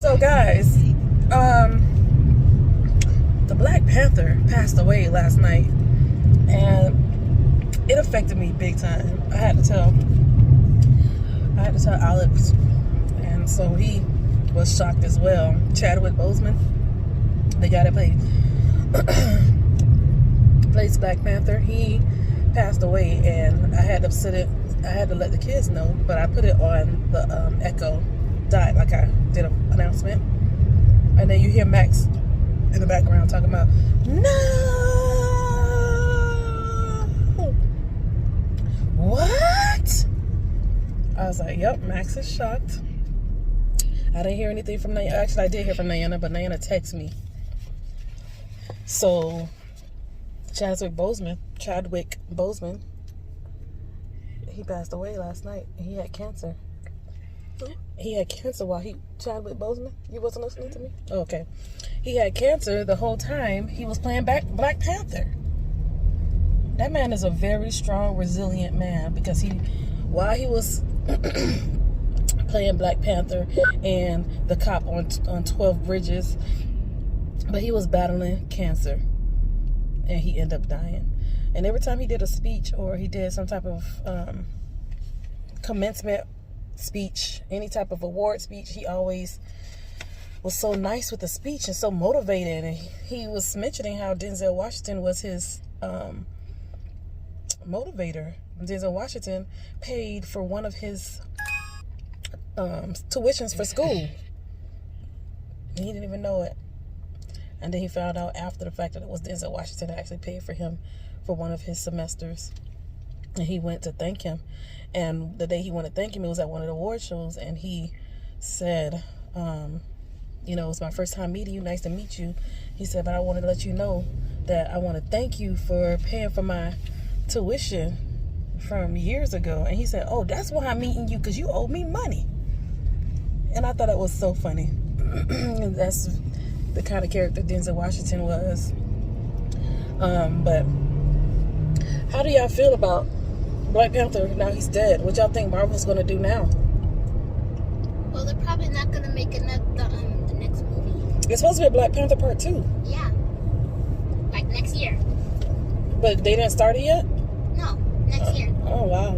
So guys, the Black Panther passed away last night, and it affected me big time. I had to tell Alex, and so he was shocked as well. Chadwick Boseman, the guy that plays Black Panther, he passed away, and I had to let the kids know, but I put it on the Echo Dot, like I did an announcement, and then you hear Max in the background talking about no. What? I was like, yep, Max is shocked. I didn't hear anything from Nayana. Actually, I did hear from Nayana, but Nayana texted me. So Chadwick Boseman, he passed away last night. He had cancer. He had cancer while Chadwick Boseman? You wasn't listening to me? Oh, okay. He had cancer the whole time he was playing Black Panther. That man is a very strong, resilient man, because while he was playing Black Panther and the cop on 12 Bridges, but he was battling cancer, and he ended up dying. And every time he did a speech or he did some type of commencement speech, any type of award speech, he always was so nice with the speech and so motivated. And he was mentioning how Denzel Washington was his motivator. Denzel Washington paid for one of his tuitions for school, and he didn't even know it. And then he found out after the fact that it was Denzel Washington that actually paid for him for one of his semesters. And he went to thank him. And the day he went to thank him, it was at one of the award shows. And he said, it was my first time meeting you. Nice to meet you. He said, but I wanted to let you know that I want to thank you for paying for my tuition from years ago. And he said, oh, that's why I'm meeting you, because you owe me money. And I thought it was so funny. And that's the kind of character Denzel Washington was. But how do y'all feel about Black Panther now he's dead? What y'all think Marvel's gonna do now? Well, they're probably not gonna make the next movie. It's supposed to be a Black Panther Part 2. Yeah, like next year. But they didn't start it yet? No, next year. Oh wow.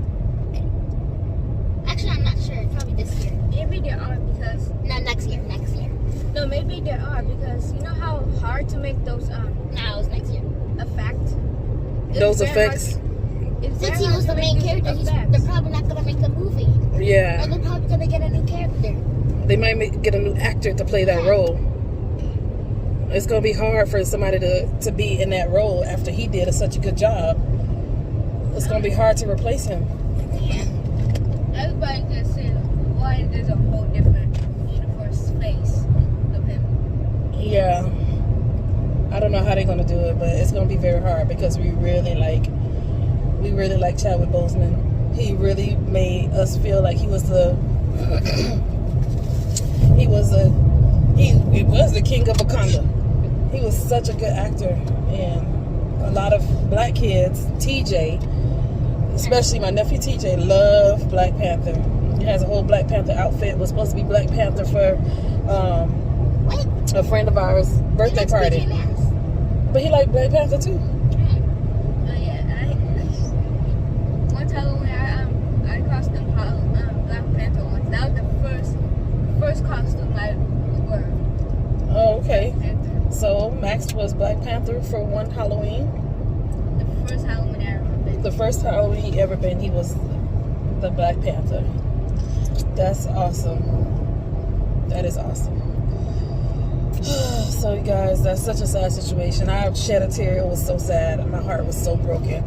Actually, I'm not sure. Probably this year. Maybe there are because No, next year. no, maybe there are because you know how hard to make those No, it's next year. effects. Those effects. Since he was the main character, they're probably not gonna make the movie. Yeah. Or they're probably gonna get a new character. They might get a new actor to play that role. It's gonna be hard for somebody to be in that role after he did such a good job. It's gonna be hard to replace him. Yeah. Everybody can say why there's a whole different universe face of him. Yeah. I don't know how they're gonna do it, but it's gonna be very hard because we really like Chadwick Boseman. He really made us feel like he was the king of Wakanda. He was such a good actor, and a lot of black kids, TJ, especially my nephew TJ, love Black Panther. He has a whole Black Panther outfit. It was supposed to be Black Panther for a friend of ours' birthday party. But he liked Black Panther too. One Halloween, I costumed Black Panther once. That was the first costume I wore. Oh, okay. Black Panther. So Max was Black Panther for one Halloween. The first Halloween I ever been. The first Halloween he ever been, he was the Black Panther. That's awesome. That is awesome. So you guys, that's such a sad situation. I shed a tear. It was so sad. My heart was so broken.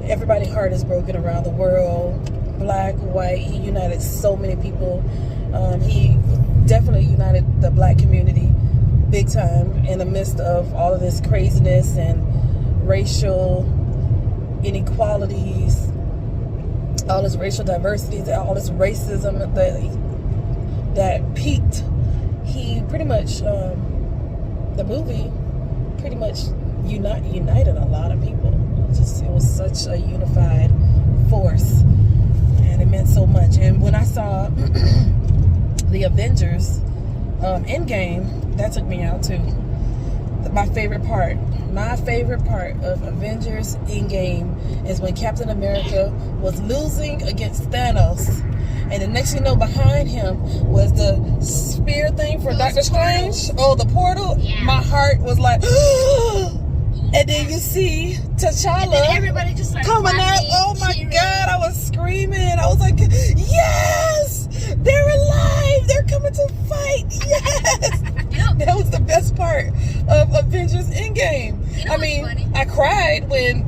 Everybody's heart is broken around the world. Black, white, he united so many people. He definitely united the black community big time in the midst of all of this craziness and racial inequalities, all this racial diversity, all this racism that peaked. He pretty much, the movie pretty much united a lot of people. It was such a unified force, and it meant so much. And when I saw the Avengers Endgame, that took me out too. My favorite part of Avengers Endgame is when Captain America was losing against Thanos, and the next you know, behind him was the spear thing for Doctor Strange. Oh, the portal. Yeah. My heart was like, and then you see T'Challa everybody just coming out. Oh my God, I was screaming. I was like, yes, they're alive. They're coming to fight. Yes. That was the best part of Avengers Endgame. You know I mean, what's funny? I cried when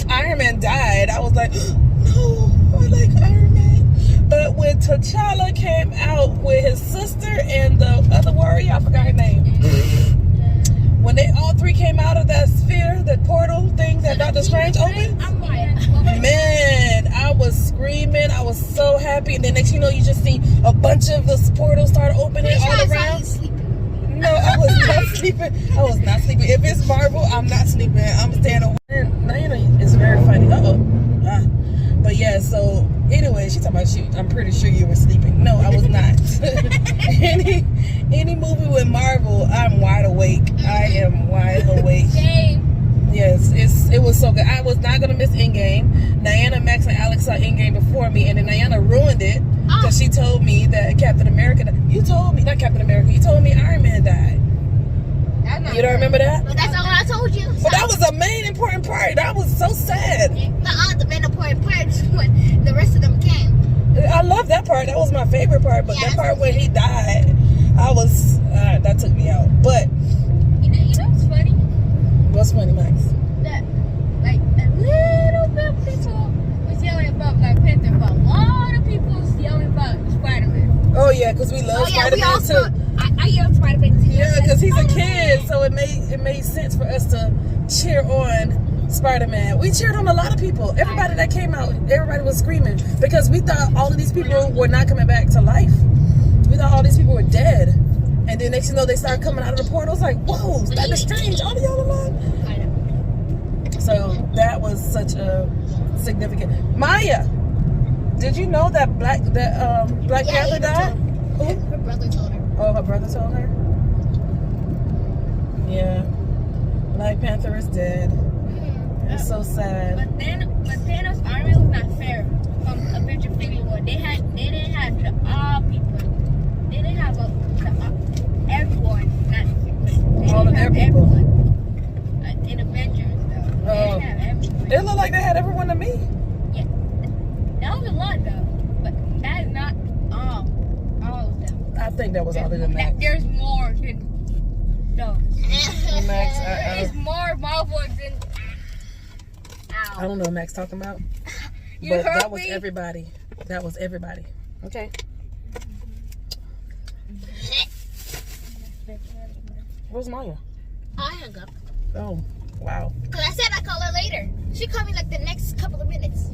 Iron Man died. I was like, no, I like Iron Man. But when T'Challa came out with his sister and the other warrior, I forgot her name. When they all three came out of that sphere, that portal thing that Doctor Strange opened, man, I was screaming. I was so happy. And then next you know, you just see a bunch of the portals start opening all around. No, I was not sleeping. I was not sleeping. If it's Marvel, I'm not sleeping. I'm staying awake. Naina is very funny. But yeah, so anyway, she talking about I'm pretty sure you were sleeping. No, I was not. Any movie with Marvel, I'm wide awake. I am wide awake. Yes, it was so good. I was not gonna miss Endgame. Diana, Max, and Alex saw Endgame before me, and then Diana ruined it because she told me that Captain America. You told me not Captain America. You told me Iron Man died. You don't remember that? But that's not what I told you. But that was the main important part. That was so sad. The main important part is when the rest of them came. I love that part. That was my favorite part. But Yeah, that part when he died, I was that took me out. But You know what's funny? what's funny, Max? That like a little bit of people was yelling about Black Panther, but a lot of people was yelling about Spider-Man. Oh yeah, because we love Spider-Man too. I yelled Spider-Man too. Yeah, because he's a kid, so it made sense for us to cheer on Spider-Man. We cheered on a lot of people. Everybody that came out, everybody was screaming because we thought all of these people were not coming back to life. We thought all these people were dead. And then next you know, they started coming out of the portals like, whoa, Doctor Strange, all of y'all alive? So that was such a significant. Maya, did you know that Black Panther died? Who? Her brother told her. Oh, her brother told her? Yeah. Black Panther is dead. It's so sad. But Thanos' army was not fair. From Avenger Infinity War, they didn't have the all people. They didn't have everyone. They All didn't of have their people. everyone. In Avengers, though. They didn't have everyone. It looked like they had everyone to me. Yeah. That was a lot, though. But that is not all of them. I think that was all of them, Max. There's more than those. Max, There's more Marvel than. I don't know what Max talking about. You But heard that was me? everybody. That was everybody. Okay. Where's Maya? I hung up. Oh, wow. Because I said I'd call her later. She called me like the next couple of minutes.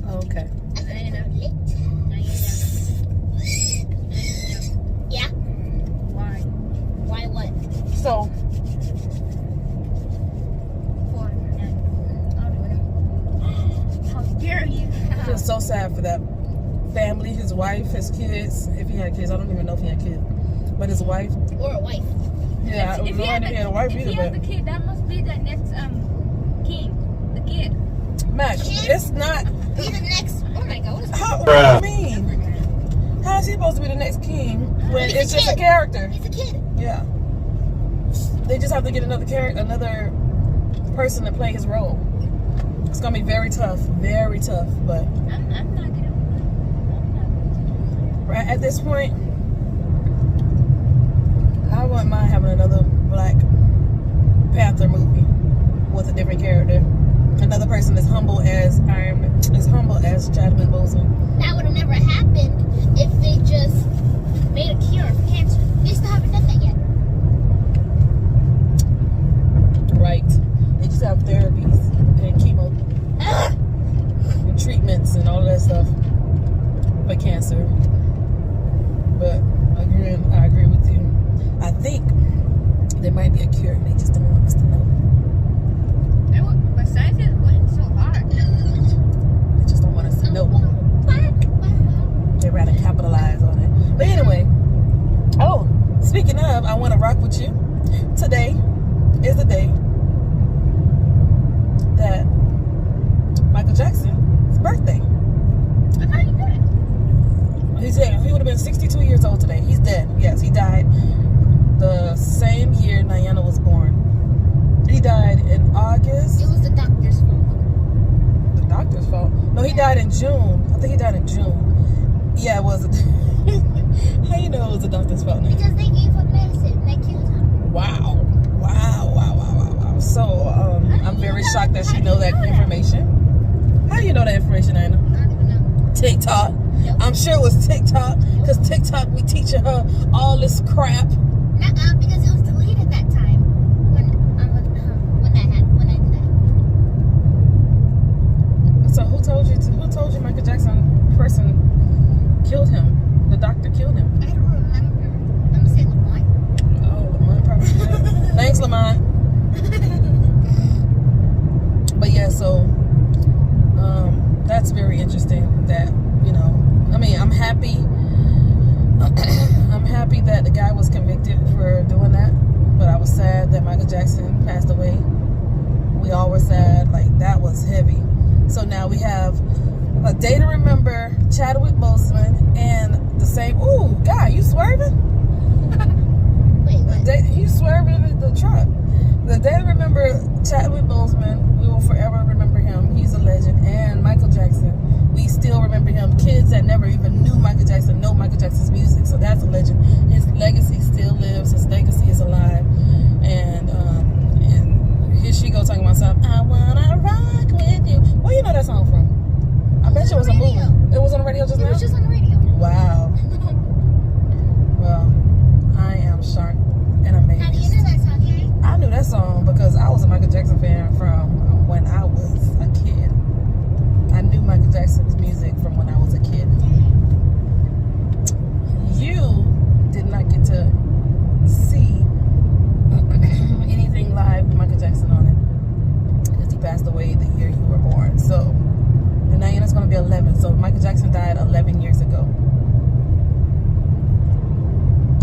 Okay. I said, I'm late. Yeah? Why? Why what? So, How dare you? I feel so sad for that family, his wife, his kids. If he had kids, I don't even know if he had kids. But his wife. Or a wife. Yeah, I don't know if he had a wife If either. he had But the kid, that must be the next king. The kid. Max, it's not. Be the next. Oh my god, what is How? What do you mean? How is he supposed to be the next king when He's it's a just a kid. character? He's a kid. Yeah. They just have to get another character, another person to play his role. It's gonna be very tough, but I'm not gonna. right at this point, I wouldn't mind having another Black Panther movie with a different character, another person as humble as Chadwick Boseman. That would have never happened if they just made a cure for cancer. They still haven't done that yet. Right? They just have therapies and chemo and treatments and all of that stuff for cancer. But I agree with you. I think there might be a cure. They just don't want us to know. But science is working so hard. They just don't want us to know. They rather capitalize on it. But anyway, of I Want to Rock With You. Today is the day that Michael Jackson's birthday. I thought you did. He's dead. He would have been 62 years old today. He's dead. Yes, he died the same year Diana was born. He died in August. It was the doctor's fault. The doctor's fault? No, he died in June. I think he died in June. Yeah, it was. How you know it was the doctor's fault now? Because they gave him medicine. They killed him. Wow. So, I'm very shocked that you know that information. How do you know that information, Anna? I don't even know. TikTok. Nope. I'm sure it was TikTok. Because TikTok, we teaching her all this crap. Because it was deleted that time when I did that. So who told you Michael Jackson person killed him? The doctor killed him. I don't remember. I'm gonna say Lamont. Oh, Lamont probably did. Thanks, Lamont. But yeah, so that's very interesting that, you know, I mean, I'm happy that the guy was convicted for doing that, but I was sad that Michael Jackson passed away. We all were sad. Like, that was heavy. So now we have a day to remember Chadwick Boseman and the same. Ooh, God, you swerving? Wait, what? You swerving in the truck. The day to remember Chadwick Boseman, we will forever remember him. He's a legend. And Michael Jackson, we still remember him. Kids that never even knew Michael Jackson know Michael Jackson's music, so that's a legend. His legacy still lives. His legacy is alive. And here she go talking about something. I wanna rock with you. Where you know that song from? I bet you it was a movie. It was on the radio just now? It was just on the radio. Wow. Well, I am shocked and amazed. How do you know that song, Harry? I knew that song because I was a Michael Jackson fan from when I was a kid. I knew Michael Jackson's music from when I was a kid. You did not get to see anything live with Michael Jackson on it because he passed away the year you were born. So, and Diana's going to be 11. So Michael Jackson died 11 years ago.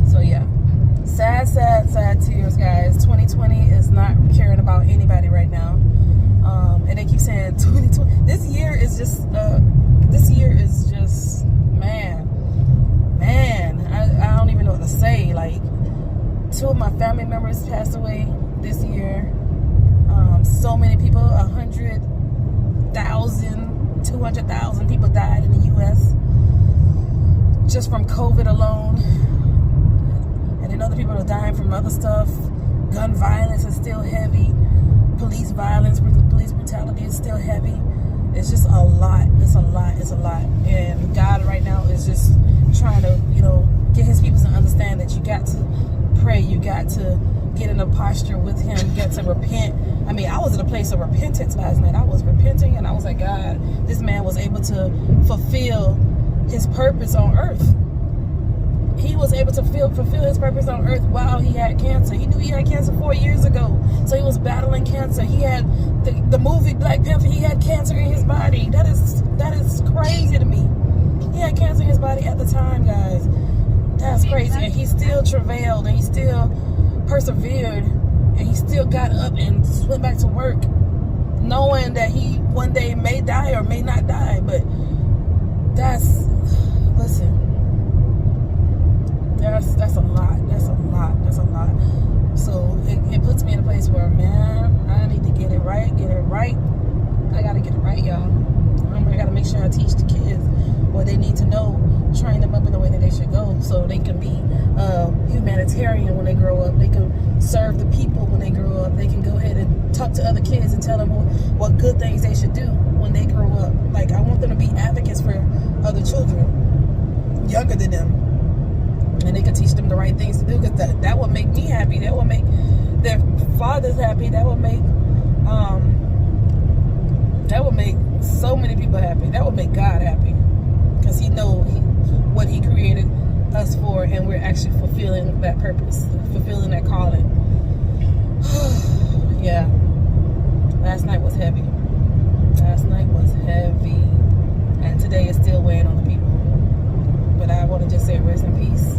So yeah. Sad tears, guys. 2020 is not caring about anybody right now. And they keep saying 2020. This year is just, man. I don't even know what to say. Like, 2 of my family members passed away this year. So many people, 100,000, 200,000 people died in the U.S. just from COVID alone. And then other people are dying from other stuff. Gun violence is still heavy. Police violence, police brutality is still heavy. It's just a lot. It's a lot. And God right now is just trying to, you know, get his people to understand that you got to pray. You got to get in a posture with him. You got to repent. I mean, I was in a place of repentance last night. I was repenting and I was like, God, this man was able to fulfill his purpose on earth. He was able to fulfill his purpose on earth while he had cancer. He knew he had cancer 4 years ago. So he was battling cancer. He had the movie Black Panther. He had cancer in his body. That is crazy to me. He had cancer in his body at the time, guys. That's crazy. And he still travailed and he still persevered and he still got up and went back to work, knowing that he one day may die or may not die. But listen. That's a lot. So it puts me in a place where, man, I need to get it right. I gotta get it right, y'all. I gotta make sure I teach the kids what they need to know, train them up in the way that they should go, so they can be humanitarian when they grow up. They can serve the people when they grow up. They can go ahead and talk to other kids and tell them what good things they should do when they grow up. Like, I want them to be advocates for other children younger than them. And they can teach them the right things to do, because that will make me happy. That will make their fathers happy. That will make so many people happy. That will make God happy, because he knows what he created us for, and we're actually fulfilling that purpose, fulfilling that calling. Yeah, last night was heavy, and today is still weighing on the people. But I want to just say rest in peace.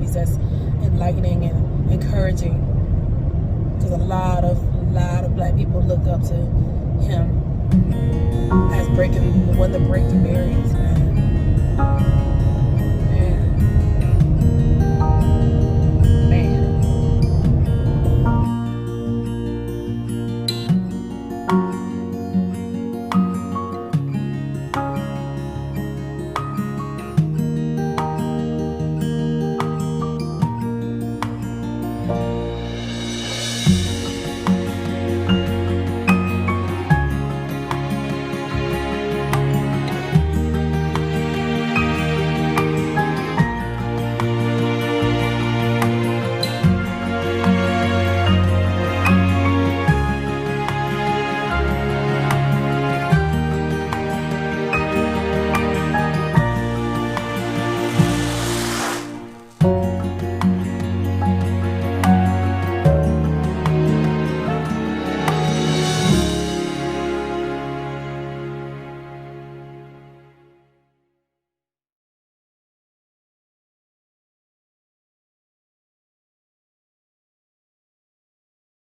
stories that's enlightening and encouraging, because a lot of black people look up to him as the one to break the barriers, man.